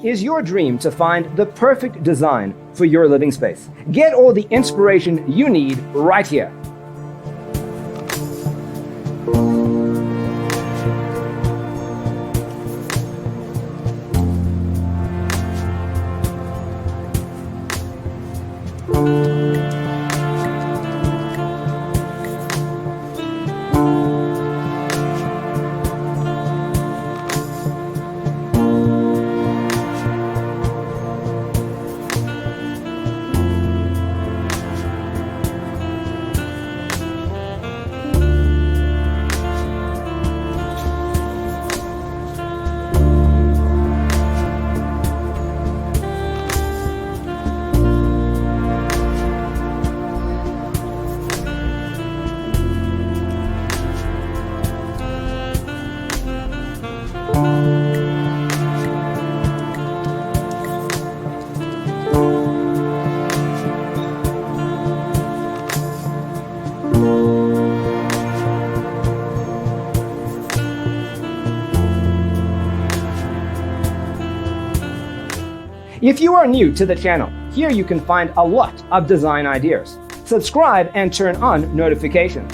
Is your dream to find the perfect design for your living space? Get all the inspiration you need right here. If you are new to the channel, here you can find a lot of design ideas. Subscribe and turn on notifications.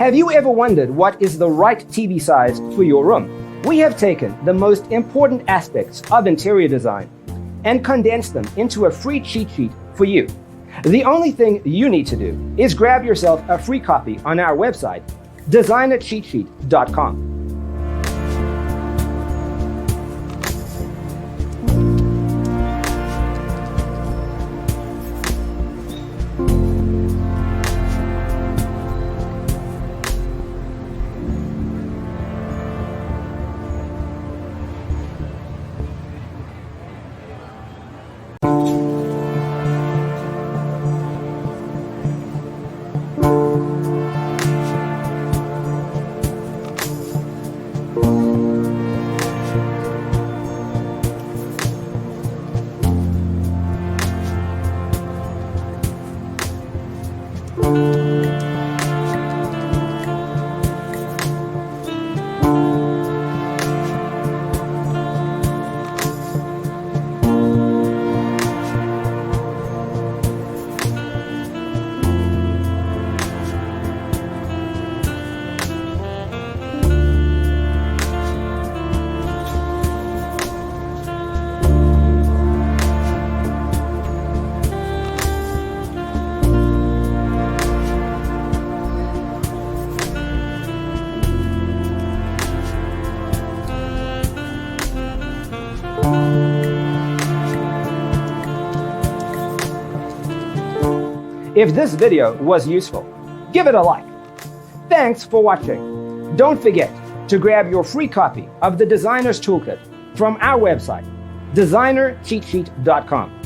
Have you ever wondered what is the right TV size for your room? We have taken the most important aspects of interior design and condensed them into a free cheat sheet for you. The only thing you need to do is grab yourself a free copy on our website, designercheatsheet.com. If this video was useful, give it a like. Thanks for watching. Don't forget to grab your free copy of the Designer's Toolkit from our website, designercheatsheet.com.